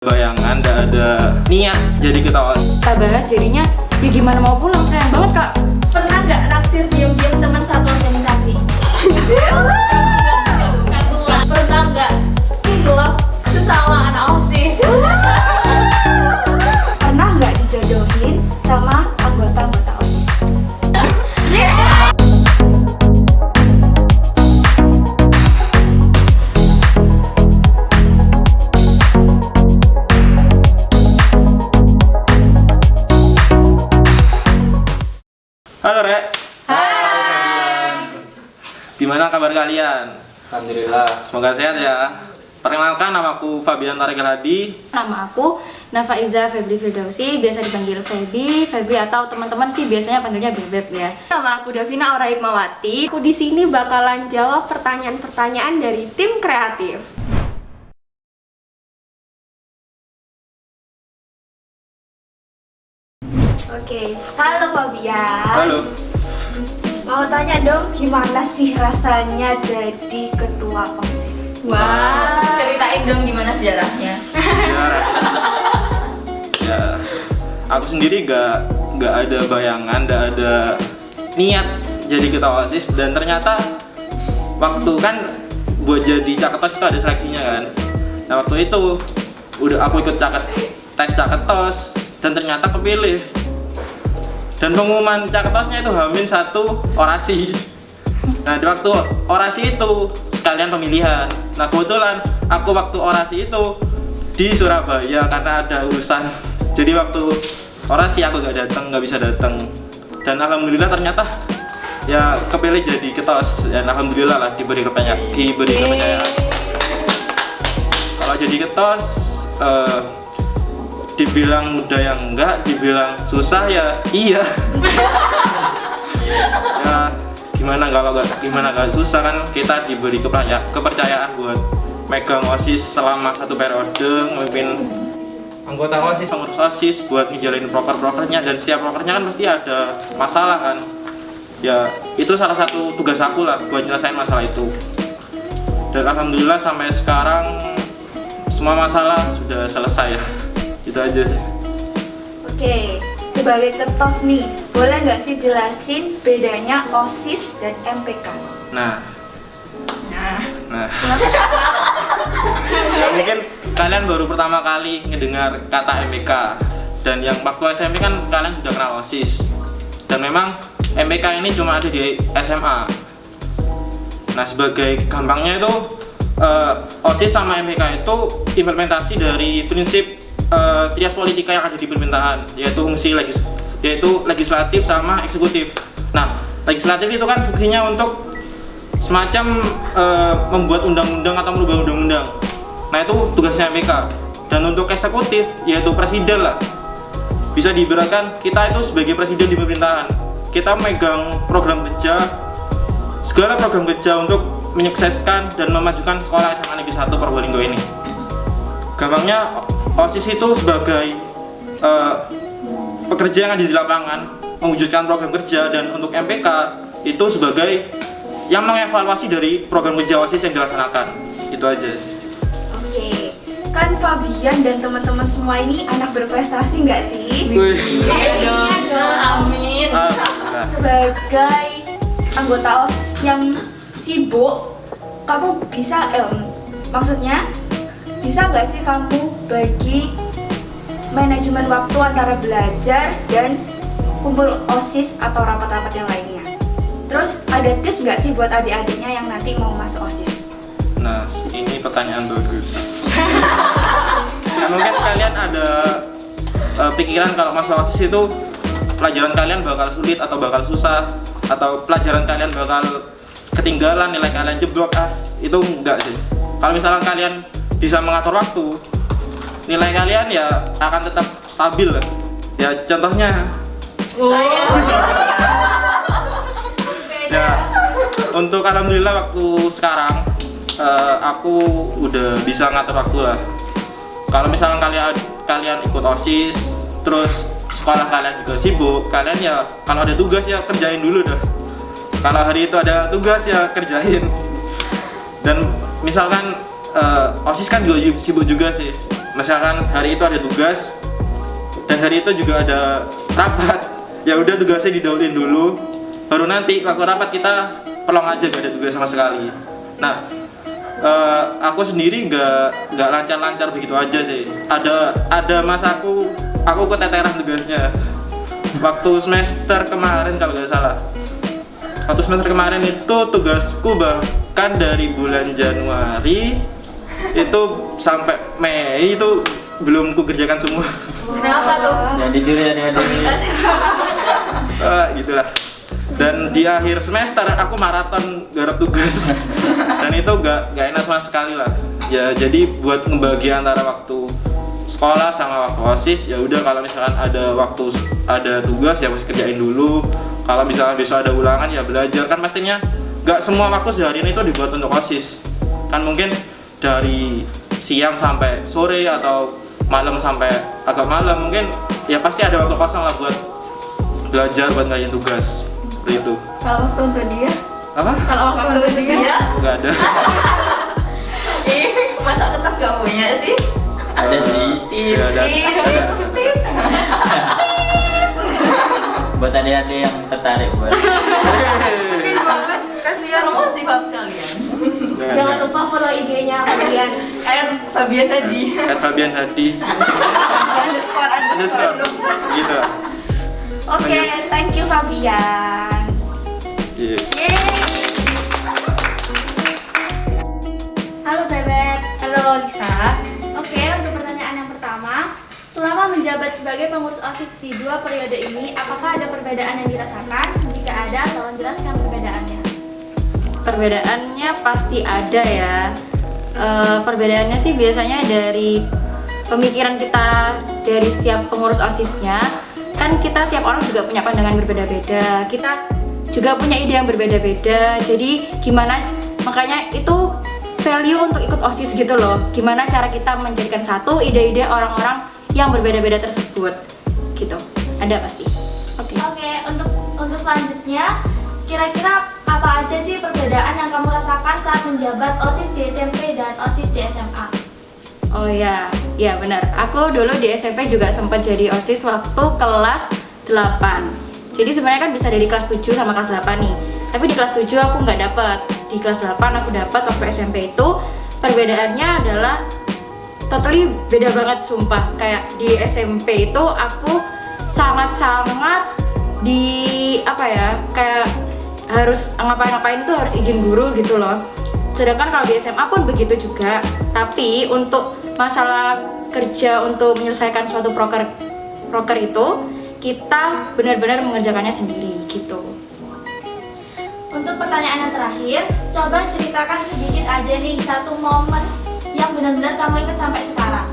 bayangan, nggak ada niat jadi ketua OSIS. Kita bahas jadinya ya gimana mau pulang, sayang banget kak. Pernah nggak naksir diam-diam teman satu organisasi? Pernah nggak hilaf sesama anak OSIS? Pernah nggak dijodohin sama anggota-anggota OSIS? Halo Rek. Hai. Gimana kabar kalian? Alhamdulillah. Semoga sehat ya. Perkenalkan, namaku Fabian Tariq Hadi. Nama aku Nafaiza Febri Firdausi, biasa dipanggil Febri atau teman-teman sih biasanya panggilnya Bebeb ya. Nama aku Davina Aura Hikmawati. Aku di sini bakalan jawab pertanyaan-pertanyaan dari tim kreatif. Oke, halo Fabian. Halo. Mau tanya dong, gimana sih rasanya jadi ketua OSIS? Wah, ceritain dong gimana sejarahnya. Ya, aku sendiri nggak ada bayangan, nggak ada niat jadi ketua OSIS, dan ternyata waktu kan buat jadi caketos itu ada seleksinya kan. Nah waktu itu aku ikut tes caketos dan ternyata kepilih. Dan pengumuman caketosnya itu H-1 orasi. Nah di waktu orasi itu sekalian pemilihan. Nah kebetulan aku waktu orasi itu di Surabaya karena ada urusan. Jadi waktu orasi aku nggak bisa datang. Dan alhamdulillah ternyata ya kepilih jadi ketos. Dan alhamdulillah lah diberi kepercayaan. Kalau jadi ketos dibilang mudah ya enggak, dibilang susah ya iya. Ya gimana nggak susah kan, kita diberi kepercayaan buat megang OSIS selama satu periode, memimpin anggota OSIS, pengurus OSIS buat ngejalanin proker-prokernya, dan setiap prokernya kan pasti ada masalah kan. Ya itu salah satu tugas aku lah buat nyelesain masalah itu. Dan alhamdulillah sampai sekarang semua masalah sudah selesai ya. Itu aja sih. Oke, sebagai ketos nih, boleh nggak sih jelasin bedanya OSIS dan MPK? Nah. Ya, mungkin kalian baru pertama kali ngedengar kata MPK, dan yang waktu SMP kan kalian sudah kenal OSIS. Dan memang MPK ini cuma ada di SMA. Nah, sebagai gampangnya itu OSIS sama MPK itu implementasi dari prinsip trias politika yang ada di pemerintahan, yaitu fungsi legislatif sama eksekutif. Nah, legislatif itu kan fungsinya untuk semacam membuat undang-undang atau merubah undang-undang. Nah, itu tugasnya MPK. Dan untuk eksekutif, yaitu presiden lah. Bisa diibaratkan kita itu sebagai presiden di pemerintahan. Kita megang program kerja, segala program kerja untuk menyukseskan dan memajukan sekolah SMA Negeri 1 Probolinggo ini. Gampangnya OSIS itu sebagai pekerja yang ada di lapangan mewujudkan program kerja, dan untuk MPK itu sebagai yang mengevaluasi dari program kerja OSIS yang dilaksanakan. Itu aja. Oke, kan Fabian dan teman-teman semua ini anak berprestasi nggak sih? Iya dong, amin. Alhamdulillah. Sebagai anggota OSIS yang sibuk, kamu bisa, maksudnya bisa nggak sih kamu bagi manajemen waktu antara belajar dan kumpul OSIS atau rapat-rapat yang lainnya? Terus ada tips nggak sih buat adik-adiknya yang nanti mau masuk OSIS? Nah, ini pertanyaan bagus. Nah, mungkin kalian ada pikiran kalau masuk OSIS itu pelajaran kalian bakal sulit atau bakal susah, atau pelajaran kalian bakal ketinggalan, nilai kalian jeblok. Itu enggak sih. Kalau misalnya kalian bisa mengatur waktu, nilai kalian ya akan tetap stabil lah. Ya contohnya ya untuk alhamdulillah waktu sekarang aku udah bisa ngatur waktu lah. Kalau misalnya kalian ikut OSIS, terus sekolah kalian juga sibuk, kalian ya kalau ada tugas ya kerjain dulu dah. Kalau hari itu ada tugas ya kerjain. Dan misalkan OSIS kan juga sibuk juga sih. misalkan hari itu ada tugas dan hari itu juga ada rapat, ya udah tugasnya didahuluin dulu, baru nanti waktu rapat kita pelong aja, gak ada tugas sama sekali. Nah, aku sendiri nggak lancar-lancar begitu aja sih. Ada masa aku keteteran tugasnya. Waktu semester kemarin kalau nggak salah. Waktu semester kemarin itu tugasku bahkan dari bulan Januari itu sampai Mei itu belum kukerjakan semua. Kenapa tuh? Jadi juri Gitulah. Dan di akhir semester aku maraton garap tugas. Dan itu gak enak sama sekali lah. Ya jadi buat ngebagi antara waktu sekolah sama waktu OSIS, ya udah kalau misalkan ada tugas ya harus kerjain dulu. Kalau misalkan besok ada ulangan ya belajar. Kan pastinya gak semua waktu sehari ini itu dibuat untuk OSIS. Kan mungkin dari siang sampai sore atau malam sampai agak malam, mungkin ya pasti ada waktu kosong lah buat belajar, buat ngerjain tugas. Seperti itu. Kalau waktu untuk dia? Apa? Kalau waktu untuk dia? Nggak ada. Masa kertas gak punya sih? Ada sih. Nggak ada. Buat adik-adik yang tertarik buat. Kasihan promosi bab sekalian. Jangan lupa follow IG-nya Fabian. Fabian tadi. Fabian Hadi. Underscore. Gitu. Oke, thank you Fabian. Iya. Halo Bebek. Halo Lisa. Oke, untuk pertanyaan yang pertama, selama menjabat sebagai pengurus OSIS di 2 periode ini, apakah ada perbedaan yang dirasakan? Jika ada, tolong jelaskan perbedaannya. Perbedaannya pasti ada ya. Perbedaannya sih biasanya dari pemikiran kita dari setiap pengurus OSISnya. Kan kita tiap orang juga punya pandangan berbeda-beda, kita juga punya ide yang berbeda-beda. Jadi gimana, makanya itu value untuk ikut OSIS gitu loh. Gimana cara kita menjadikan satu ide-ide orang-orang yang berbeda-beda tersebut gitu. Ada pasti. Oke. Oke, untuk selanjutnya, kira-kira apa aja sih perbedaan yang kamu rasakan saat menjabat OSIS di SMP dan OSIS di SMA? Oh ya, ya benar. Aku dulu di SMP juga sempat jadi OSIS waktu kelas 8. Jadi sebenarnya kan bisa dari kelas 7 sama kelas 8 nih. Tapi di kelas 7 aku nggak dapet. Di kelas 8 aku dapat waktu SMP itu. Perbedaannya adalah totally beda banget sumpah. Kayak di SMP itu aku sangat-sangat kayak harus ngapain-ngapain tuh harus izin guru gitu loh. Sedangkan kalau di SMA pun begitu juga. Tapi untuk masalah kerja untuk menyelesaikan suatu proker itu kita benar-benar mengerjakannya sendiri gitu. Untuk pertanyaan yang terakhir, coba ceritakan sedikit aja nih satu momen yang benar-benar kamu ingat sampai sekarang.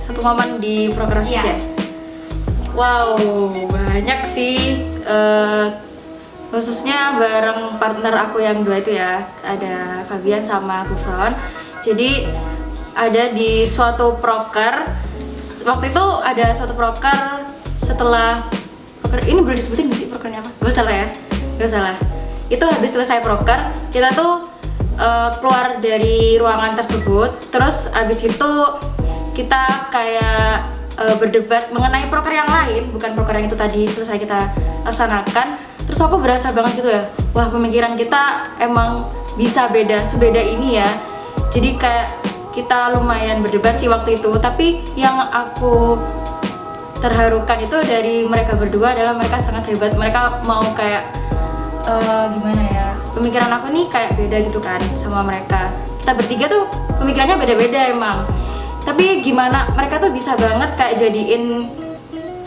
Satu momen di proker OSIS ya? Wow, banyak sih. Khususnya bareng partner aku yang dua itu ya, ada Fabian sama Gufron. Jadi ada di suatu proker, waktu itu ada suatu proker setelah proker ini boleh disebutin nggak sih prokernya apa? Gak salah ya, gak salah. Itu habis selesai proker, kita tuh keluar dari ruangan tersebut, terus habis itu kita kayak berdebat mengenai proker yang lain, bukan proker yang itu tadi selesai kita laksanakan. Terus aku berasa banget gitu ya, wah pemikiran kita emang bisa sebeda ini ya. Jadi kayak kita lumayan berdebat sih waktu itu. Tapi yang aku terharukan itu dari mereka berdua adalah mereka sangat hebat. Mereka mau kayak gimana ya, pemikiran aku nih kayak beda gitu kan sama mereka. Kita bertiga tuh pemikirannya beda-beda emang. Tapi gimana mereka tuh bisa banget kayak jadiin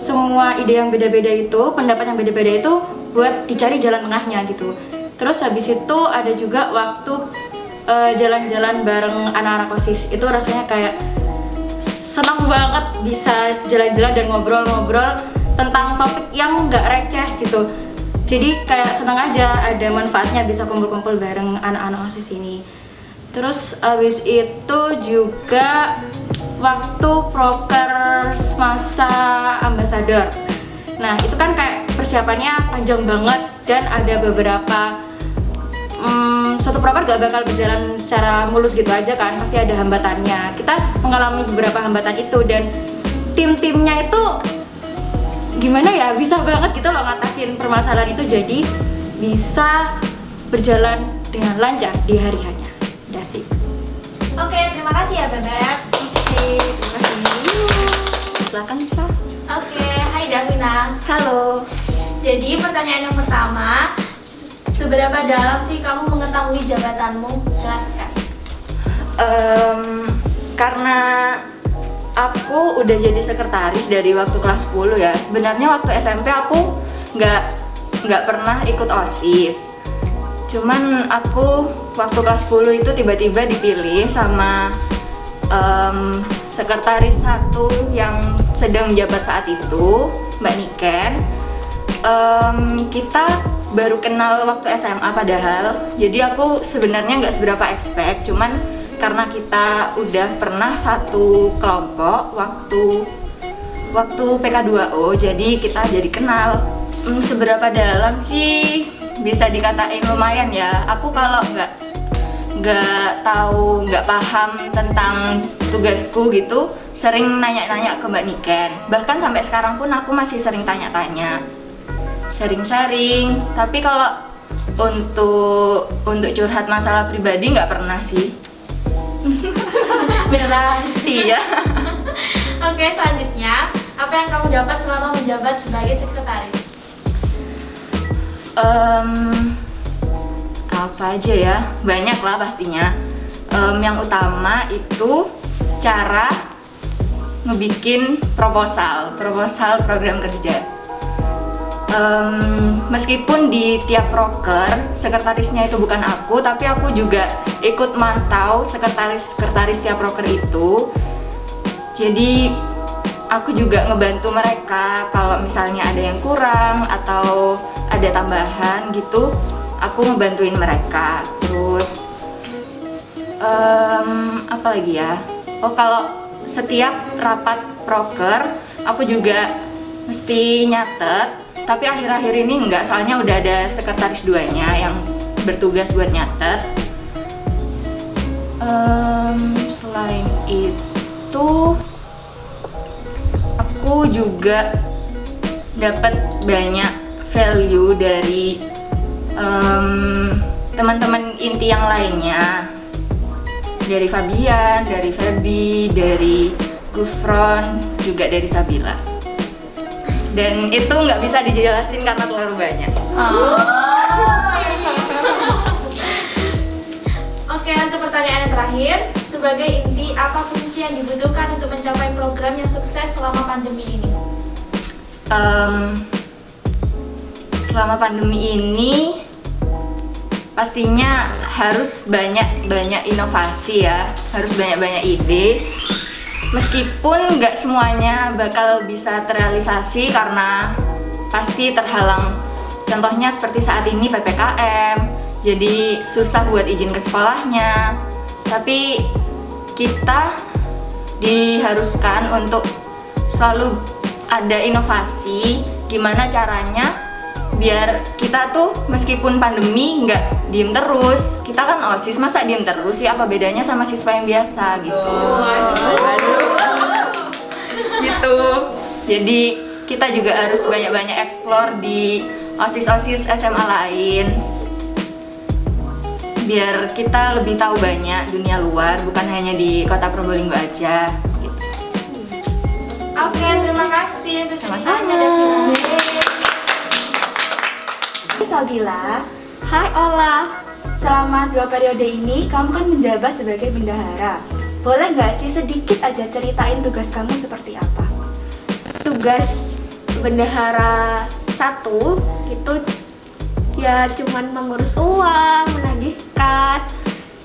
semua ide yang beda-beda itu, pendapat yang beda-beda itu buat dicari jalan tengahnya gitu. Terus habis itu ada juga waktu jalan-jalan bareng anak-anak OSIS. Itu rasanya kayak senang banget bisa jalan-jalan dan ngobrol-ngobrol tentang topik yang nggak receh gitu. Jadi kayak senang aja, ada manfaatnya bisa kumpul-kumpul bareng anak-anak OSIS ini. Terus habis itu juga waktu proker masa ambasador. Nah itu kan kayak persiapannya panjang banget dan ada beberapa suatu proker gak bakal berjalan secara mulus gitu aja kan, pasti ada hambatannya. Kita mengalami beberapa hambatan itu dan tim-timnya itu gimana ya, bisa banget gitu loh ngatasin permasalahan itu, jadi bisa berjalan dengan lancar di hari hanya. Udah sih. Oke, terima kasih ya Bebek. Oke, terima kasih. Silakan bisa. Oke, hai Davina. Halo. Jadi pertanyaan yang pertama, seberapa dalam sih kamu mengetahui jabatanmu? Jelaskan. Karena aku udah jadi sekretaris dari waktu kelas 10 ya. Sebenarnya waktu SMP aku nggak pernah ikut OSIS. Cuman aku waktu kelas 10 itu tiba-tiba dipilih sama sekretaris satu yang sedang menjabat saat itu, Mbak Niken. Kita baru kenal waktu SMA padahal. Jadi aku sebenarnya nggak seberapa expect, cuman karena kita udah pernah satu kelompok waktu PK2O, jadi kita jadi kenal. Seberapa dalam sih, bisa dikatain lumayan ya. Aku kalau nggak paham tentang tugasku gitu, sering nanya-nanya ke Mbak Niken. Bahkan sampai sekarang pun aku masih sering tanya-tanya, sering sharing. Tapi kalau untuk curhat masalah pribadi nggak pernah sih. Beneran? Iya. Oke, selanjutnya, apa yang kamu dapat selama menjabat sebagai sekretaris? Apa aja ya, banyak lah pastinya. Yang utama itu cara ngebikin proposal program kerja. Meskipun di tiap proker sekretarisnya itu bukan aku, tapi aku juga ikut mantau sekretaris tiap proker itu. Jadi aku juga ngebantu mereka kalau misalnya ada yang kurang atau ada tambahan gitu, aku ngebantuin mereka. Terus apa lagi ya? Oh, kalau setiap rapat proker aku juga mesti nyatet. Tapi akhir-akhir ini enggak, soalnya udah ada sekretaris duanya yang bertugas buat nyatet. Selain itu, aku juga dapat banyak value dari teman-teman inti yang lainnya, dari Fabian, dari Feby, dari Gufron, juga dari Sabila. Dan itu nggak bisa dijelasin karena terlalu banyak. Oke, untuk pertanyaan yang terakhir, sebagai inti, apa kunci yang dibutuhkan untuk mencapai program yang sukses selama pandemi ini? Selama pandemi ini pastinya harus banyak inovasi ya, harus banyak ide. Meskipun nggak semuanya bakal bisa terrealisasi karena pasti terhalang. Contohnya seperti saat ini PPKM, jadi susah buat izin ke sekolahnya. Tapi kita diharuskan untuk selalu ada inovasi, gimana caranya biar kita tuh meskipun pandemi nggak diem terus. Kita kan OSIS, masa diem terus sih? Apa bedanya sama siswa yang biasa gitu? Gitu. Jadi kita juga harus banyak-banyak explore di OSIS SMA lain, biar kita lebih tahu banyak dunia luar, bukan hanya di Kota Probolinggo aja gitu. Oke, terima kasih untuk Sama-sama. ceritanya, Davina. Sabila, Hai Ola. selama 2 periode ini kamu kan menjabat sebagai bendahara. Boleh nggak sih sedikit aja ceritain tugas kamu seperti apa? Tugas bendahara 1 itu ya cuman mengurus uang, menagih kas,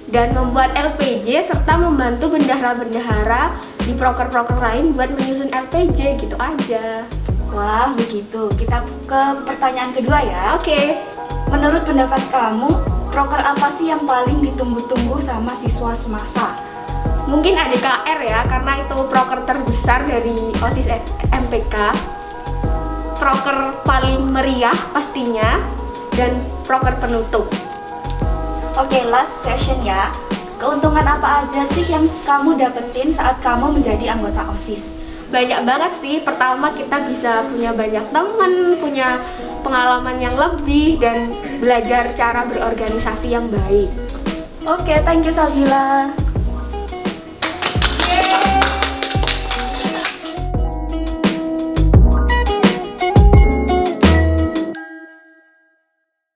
dan membuat LPJ serta membantu bendahara-bendahara di proker-proker lain buat menyusun LPJ gitu aja. Wah, begitu. Kita ke pertanyaan kedua ya. Oke. Menurut pendapat kamu, proker apa sih yang paling ditunggu-tunggu sama siswa semasa? Mungkin ADKR ya, karena itu proker terbesar dari OSIS MPK. Proker paling meriah pastinya, dan proker penutup. Oke, last question ya. Keuntungan apa aja sih yang kamu dapetin saat kamu menjadi anggota OSIS? Banyak banget sih. Pertama, kita bisa punya banyak teman, punya pengalaman yang lebih, dan belajar cara berorganisasi yang baik. Oke, thank you Sabila.